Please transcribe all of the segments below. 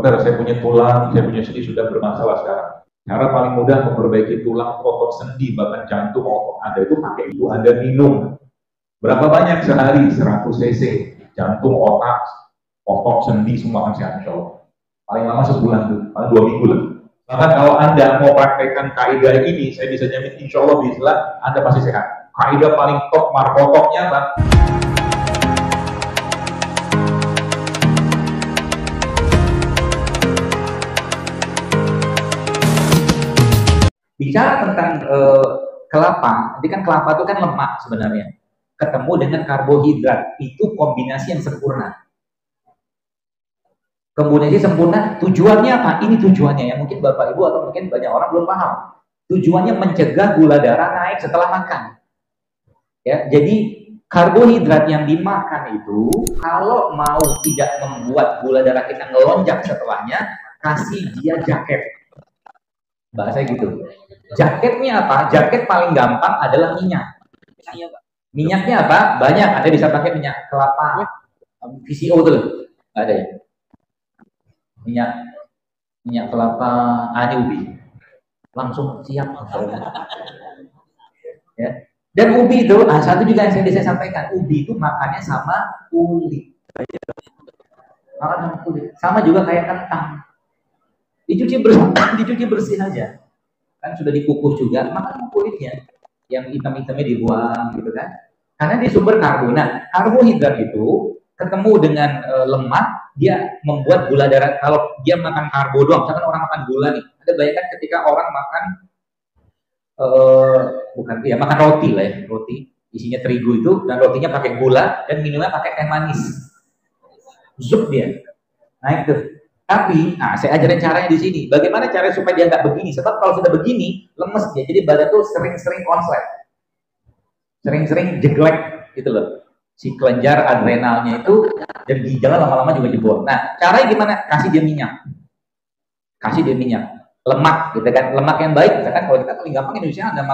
Dokter, saya punya tulang, saya punya sendi sudah bermasalah sekarang. Cara paling mudah memperbaiki tulang, otot sendi, bahkan jantung, otot Anda itu pakai itu, Anda minum. Berapa banyak sehari? 100 cc. Jantung, otak, otot, sendi, semua akan sehat insya Allah. Paling lama sebulan tuh, paling 2 minggu lah. Maka kalau Anda mau praktekkan kaidah ini, saya bisa jamin insya Allah bisa Anda pasti sehat. Kaidah paling top, markotopnya Pak. Bicara tentang kelapa, jadi kan kelapa itu kan lemak sebenarnya. Ketemu dengan karbohidrat, itu kombinasi yang sempurna. Kombinasi sempurna, tujuannya apa? Ini tujuannya ya, mungkin Bapak Ibu atau mungkin banyak orang belum paham. Tujuannya mencegah gula darah naik setelah makan. Ya, jadi karbohidrat yang dimakan itu kalau mau tidak membuat gula darah kita ngelonjak setelahnya, kasih dia jaket. Bahasa gitu. Jaketnya apa? Jaket paling gampang adalah minyak. Minyaknya apa? Banyak. Anda bisa pakai minyak kelapa, VCO tuh, ada ya. Minyak kelapa, ini ubi. Langsung siap. Ya. Dan ubi itu, satu juga yang saya bisa sampaikan, ubi itu makannya sama kulit. Makan sama kulit. Sama juga kayak kentang. Dicuci bersih aja. Kan sudah dikukus juga, makan kulitnya, yang hitam-hitamnya dibuang gitu kan, karena dia sumber karbo. Nah, karbohidrat itu ketemu dengan lemak, dia membuat gula darah. Kalau dia makan karbo doang, misalkan orang makan gula nih, Anda bayangkan ketika orang makan makan roti lah ya, roti isinya terigu itu, dan rotinya pakai gula dan minumnya pakai teh manis, zup dia naik tuh. Tapi, saya ajarin caranya di sini. Bagaimana caranya supaya dia nggak begini? Sebab kalau sudah begini, lemes dia. Jadi badan tuh sering-sering konslet, sering-sering jeglek, gitu loh. Si kelenjar adrenalnya itu dan ginjalnya lama-lama juga jebol. Nah, caranya gimana? Kasih dia minyak, lemak, gitu kan? Lemak yang baik. Misalkan kalau kita paling gampang Indonesia Anda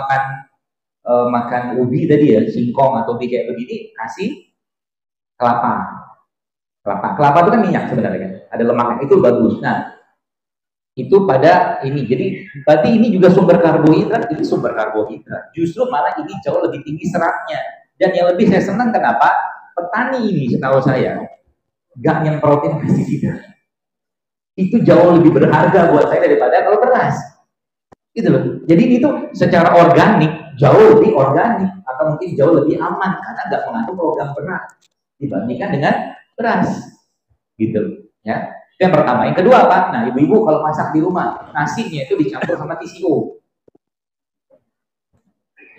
makan ubi tadi ya, singkong atau ubi kayak begini, kasih kelapa itu kan minyak sebenarnya kan, ada lemaknya, itu bagus. Nah, itu pada ini, jadi berarti ini juga sumber karbohidrat, justru malah ini jauh lebih tinggi seratnya. Dan yang lebih saya senang kenapa, petani ini setahu saya gak nyemprotin pestisida, itu jauh lebih berharga buat saya daripada kalau beras gitu loh. Jadi itu secara organik jauh lebih organik, atau mungkin jauh lebih aman karena gak mengandung logam berat dibandingkan dengan beras gitu ya. Itu yang pertama. Yang kedua Pak, nah ibu-ibu kalau masak di rumah, nasinya itu dicampur sama TCO.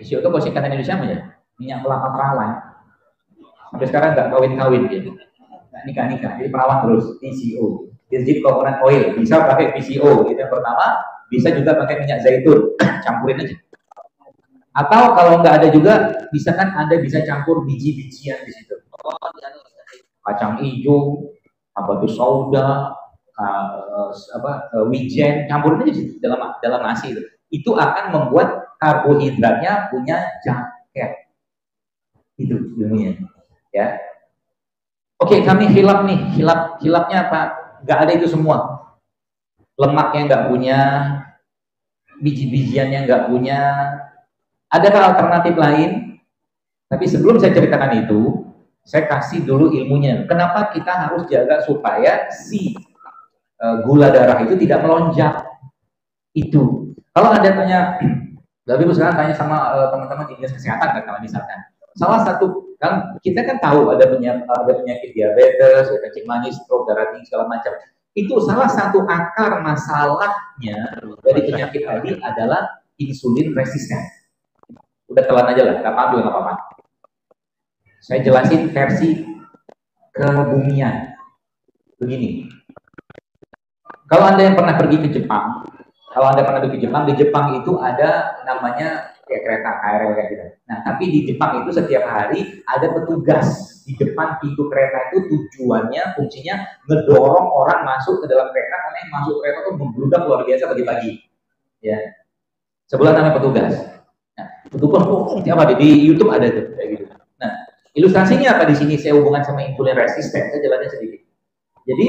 TCO itu kalau singkatan Indonesia apa ya? Minyak kelapa perawan. Sampai sekarang nggak kawin-kawin gitu, nggak nikah-nikah, jadi perawan terus. TCO, virgin coconut oil, bisa pakai TCO, itu yang pertama. Bisa juga pakai minyak zaitun, campurin aja. Atau kalau nggak ada juga, bisa kan Anda bisa campur biji-bijian di situ. Kacang hijau, apa itu sauda, wijen, campurin aja dalam nasi itu akan membuat karbohidratnya punya jaket. Itu ilmunya, ya. Oke, kami hilap nih, hilapnya apa? Nggak ada itu semua. Lemaknya nggak punya, biji-bijiannya nggak punya. Adakah alternatif lain? Tapi sebelum saya ceritakan itu, saya kasih dulu ilmunya. Kenapa kita harus jaga supaya si gula darah itu tidak melonjak? Itu. Kalau Anda tanya, Ibu sekarang tanya sama teman-teman di dinas kesehatan kan, kalau misalkan salah satu kan kita kan tahu ada penyakit diabetes, kencing manis, stroke, darah tinggi segala macam. Itu salah satu akar masalahnya dari penyakit tadi adalah insulin resisten. Udah telan aja lah, nggak apa-apa. Saya jelasin versi kebumian. Begini, kalau Anda yang pernah pergi ke Jepang, di Jepang itu ada namanya kayak kereta KRL kayak gitu. Nah, tapi di Jepang itu setiap hari ada petugas di depan pintu kereta, itu tujuannya, fungsinya ngedorong orang masuk ke dalam kereta, karena yang masuk kereta itu membludak luar biasa pagi-pagi. Ya, sebelah namanya petugas. Nah, petugas siapa di YouTube ada tuh kayak gitu. Nah, ilustrasinya apa di sini? Saya hubungan sama insulin resisten, saya jelasnya sedikit. Jadi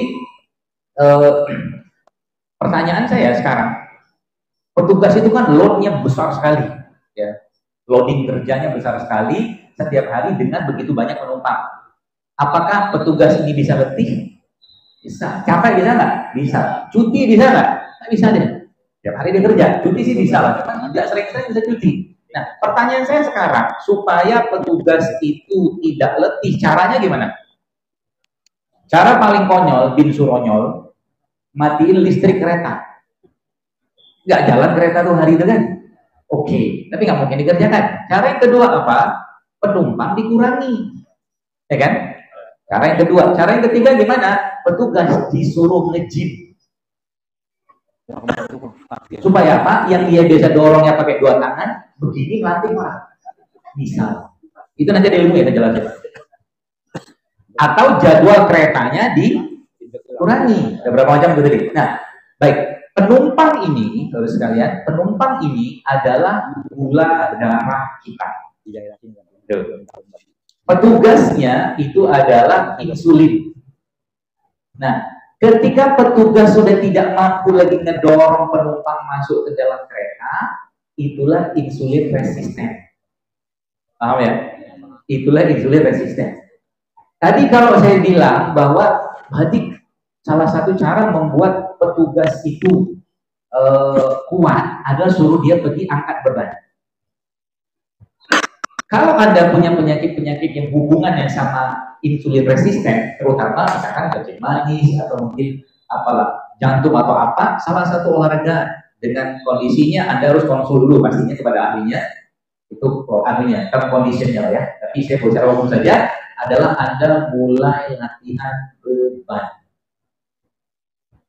eh, pertanyaan saya sekarang, petugas itu kan loadnya besar sekali, ya, loading kerjanya besar sekali setiap hari dengan begitu banyak penumpang. Apakah petugas ini bisa letih? Bisa. Capek bisa nggak? Bisa. Cuti bisa nggak? Nggak bisa deh. Tiap hari dia kerja. Cuti sih bisa lah, cuman nggak sering-sering bisa cuti. Nah, pertanyaan saya sekarang, supaya petugas itu tidak letih, caranya gimana? Cara paling konyol, bin suronyol, matiin listrik kereta. Nggak jalan kereta tuh hari itu kan? Oke, tapi nggak mungkin dikerjakan. Cara yang kedua apa? Penumpang dikurangi, ya kan? Cara yang kedua. Cara yang ketiga gimana? Petugas disuruh nge-gym. Supaya apa? Yang dia biasa dorongnya pakai dua tangan, begini melatih orang. Misal. Itu nanti ada ilmu ya, jelasnya. Atau jadwal keretanya dikurangi. Ada berapa macam itu tadi? Nah, baik. Penumpang ini, saudara sekalian, penumpang ini adalah gula darah kita. Petugasnya itu adalah insulin. Nah, ketika petugas sudah tidak mampu lagi ngedorong penumpang masuk ke dalam kereta, itulah insulin resisten. Paham ya? Itulah insulin resisten. Tadi kalau saya bilang bahwa berarti salah satu cara membuat petugas itu kuat adalah suruh dia pergi angkat beban. Kalau Anda punya penyakit-penyakit yang hubungannya sama insulin resisten, terutama misalkan kencing manis atau mungkin apalah jantung atau apa, salah satu olahraga dengan kondisinya Anda harus konsul dulu pastinya kepada ahlinya, itu ahlinya, term conditionnya ya. Tapi saya bicara umum saja, adalah Anda mulai latihan beban.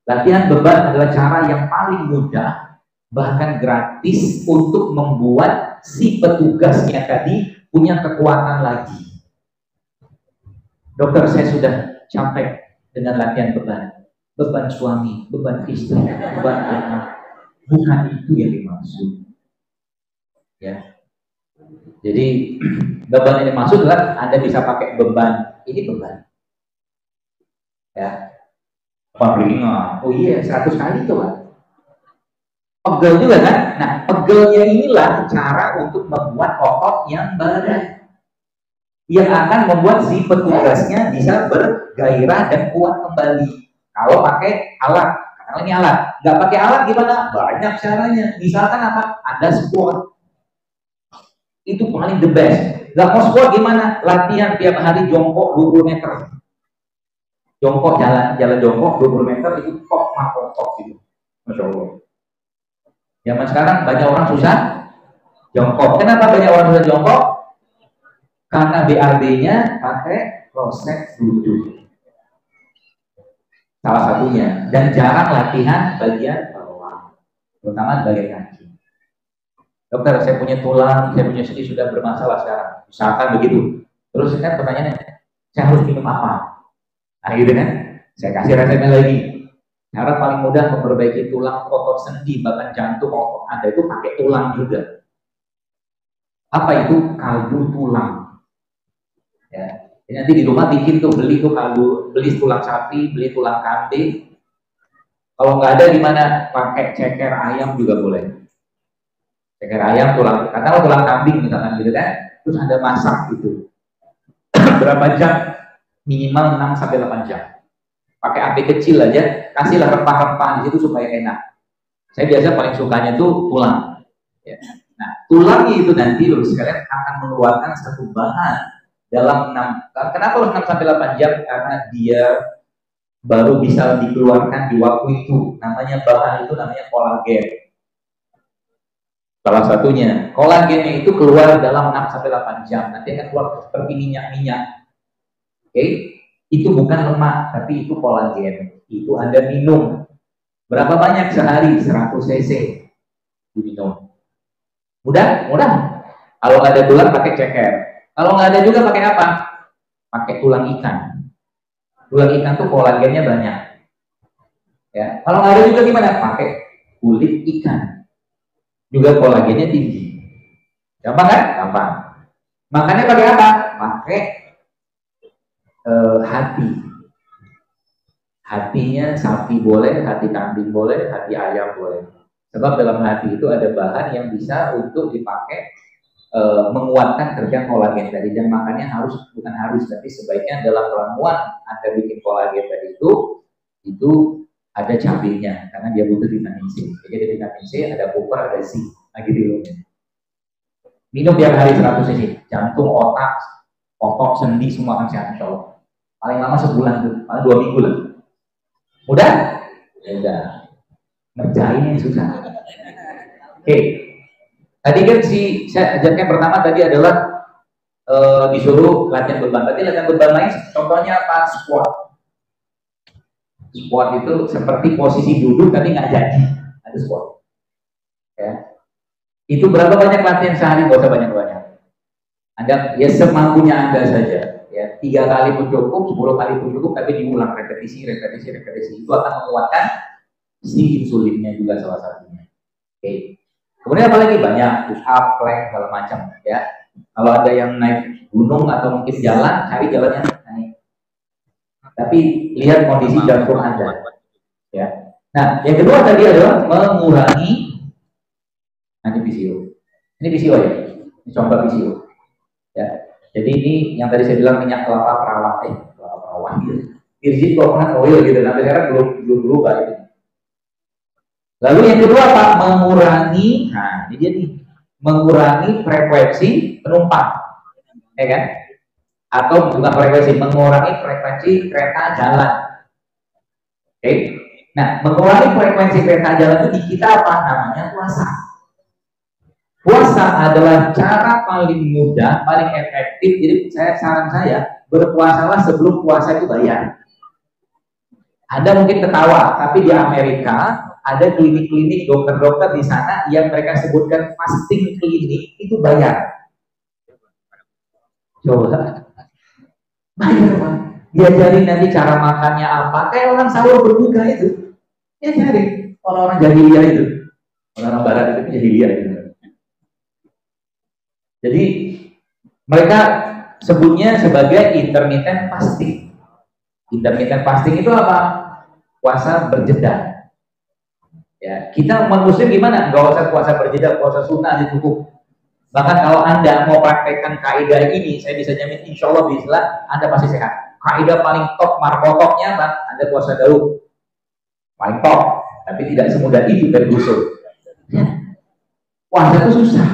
Latihan beban adalah cara yang paling mudah, bahkan gratis untuk membuat si petugasnya tadi punya kekuatan lagi. Dokter, saya sudah capek dengan latihan beban. Beban suami, beban istri, beban anak. Bukan itu yang dimaksud. Ya. Jadi beban yang dimaksud adalah Anda bisa pakai beban. Ini beban. Ya. Pabringan. Oh iya, 100 kali tuh, Pak. Pegel juga kan? Nah, pegelnya inilah cara untuk membuat otot yang berat, yang akan membuat si petugasnya bisa bergairah dan kuat kembali. Kalau pakai alat, karena ini alat. Nggak pakai alat gimana? Banyak caranya. Misalkan apa? Ada squat. Itu paling the best. Nggak mau squat gimana? Latihan tiap hari jongkok 20 meter. Jongkok jalan jongkok 20 meter itu kok makok gitu. Masya Allah. Zaman sekarang banyak orang susah jongkok. Kenapa banyak orang susah jongkok? Karena BAB-nya pakai proses duduk. Salah satunya. Dan jarang latihan bagian bawah, terutama bagian kaki. Dokter, saya punya tulang, saya punya sendi sudah bermasalah sekarang. Misalkan begitu. Terus kan pertanyaannya, saya harus minum apa? Nah gitu kan? Saya kasih resepnya lagi. Cara paling mudah memperbaiki tulang, otot sendi, bahkan jantung, otot Anda itu pakai tulang juga. Apa itu? Kaldu tulang. Ya. Jadi nanti di rumah bikin tuh, beli tuh kaldu, beli tulang sapi, beli tulang kambing. Kalau nggak ada gimana? Pakai ceker ayam juga boleh. Ceker ayam, tulang, katakanlah tulang kambing misalkan gitu kan. Terus Anda masak gitu. Berapa jam? Minimal 6-8 jam. Pakai api kecil aja, kasihlah rempah-rempah di situ supaya enak. Saya biasa paling sukanya tuh tulang. Ya. Nah, tulangnya itu nanti loh sekalian akan mengeluarkan satu bahan dalam 6. Kenapa harus 6-8 jam? Karena dia baru bisa dikeluarkan di waktu itu. Namanya bahan itu namanya kolagen. Salah satunya, kolagennya itu keluar dalam 6-8 jam. Nanti akan keluar seperti minyak-minyak. Oke? Itu bukan lemak, tapi itu kolagen. Itu Anda minum. Berapa banyak sehari? 100 cc diminum. Mudah? Mudah. Kalau nggak ada tulang pakai ceker. Kalau nggak ada juga pakai apa? Pakai tulang ikan. Tulang ikan tuh kolagennya banyak. Ya. Kalau nggak ada juga gimana? Pakai kulit ikan. Juga kolagennya tinggi. Gampang kan? Gampang. Makannya pakai apa? Pakai hati. Hatinya sapi boleh, hati kambing boleh, hati ayam boleh. Sebab dalam hati itu ada bahan yang bisa untuk dipakai menguatkan kerja kolagen tadi. Dan makanya bukan harus, tapi sebaiknya dalam ramuan Anda bikin kolagen tadi itu ada cabenya karena dia butuh vitamin C. Jadi ada vitamin C, ada kupar, ada Z. Nah gitu. Minum tiap hari 100 cc. Jantung, otak, otot, sendi semua akan sehat insya Allah. Paling lama sebulan tuh, paling 2 minggu lah. Mudah? Ya udah. Ngerjain yang susah. Oke. Tadi kan saya ajarkan pertama tadi adalah disuruh latihan beban. Tadi latihan beban lain contohnya apa? Squat. Squat itu seperti posisi duduk tapi nggak jadi. Ada squat. Ya. Itu berapa banyak latihan sehari? Gak usah banyak-banyak. Anda ya semampunya Anda saja. Ya, 3 kali pun cukup, 10 kali pun cukup, tapi diulang repetisi. Itu akan menguatkan si insulinnya juga salah satunya. Oke. Kemudian apalagi banyak push up, plank, segala macam. Ya. Kalau ada yang naik gunung atau mungkin jalan, cari jalan yang naik. Tapi lihat kondisi jantung Anda. Ya. Nah, yang kedua tadi adalah mengurangi ini PCO ya. Ini contoh PCO. Ya. Jadi ini yang tadi saya bilang minyak kelapa perawat gitu. Virgin coconut oil gitu. Nah, sekarang belum berubah itu. Lalu yang kedua apa? Mengurangi. Nah, ini dia nih. Mengurangi frekuensi penumpang. Ya kan? Atau bukan frekuensi, mengurangi frekuensi kereta jalan. Oke. Nah, mengurangi frekuensi kereta jalan itu di kita apa? Namanya puasa. Puasa adalah cara paling mudah, paling efektif. Jadi saran saya berpuasalah sebelum puasa itu bayar. Anda mungkin ketawa, tapi di Amerika ada klinik-klinik dokter-dokter di sana yang mereka sebutkan fasting klinik itu bayar. Coba bayar, Pak. Diajarin nanti cara makannya apa, kayak orang sahur berbuka itu. Diajarin orang-orang jahiliyah itu, orang-orang barat itu jahiliyah itu. Jadi mereka sebutnya sebagai intermittent fasting. Intermittent fasting itu apa? Puasa berjeda. Ya, kita umat muslim gimana? Gak usah puasa berjeda, puasa sunnah aja cukup. Bahkan kalau Anda mau praktekkan kaidah ini, saya bisa jamin insya Allah bismillah Anda pasti sehat. Kaidah paling top, markotopnya Bang, Anda puasa Daud. Paling top, tapi tidak semudah itu dari usul. Puasa itu susah.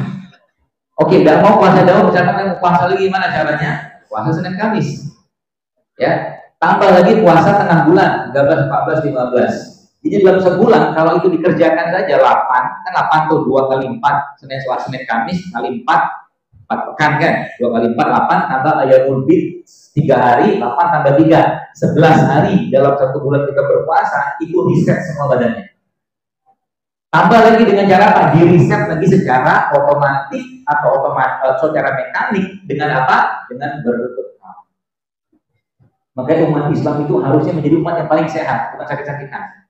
Oke, nggak mau puasa Daud, misalkan mau puasa lagi gimana caranya? Puasa Senin Kamis. Ya, tambah lagi puasa tengah bulan, 13, 14, 15. Jadi dalam sebulan kalau itu dikerjakan saja 8, kan 8 tuh 2 kali 4, Senin, Selasa, Senin, Kamis kali 4 pekan kan? 2 kali 4 8 tambah ayamul bid 3 hari, 8 tambah 3 11 hari dalam 1 bulan kita berpuasa, itu reset semua badannya. Tambah lagi dengan cara apa? Di reset lagi secara otomatis atau secara mekanik dengan apa? Dengan berbekal. Makanya umat Islam itu harusnya menjadi umat yang paling sehat, bukan sakit-sakitan.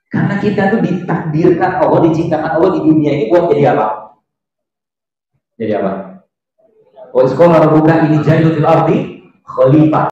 Karena kita tuh ditakdirkan Allah, diciptakan Allah di dunia ini buat jadi apa? Jadi apa? Wa isqala rabbuka inni ja'ilun fil ardi khalifah.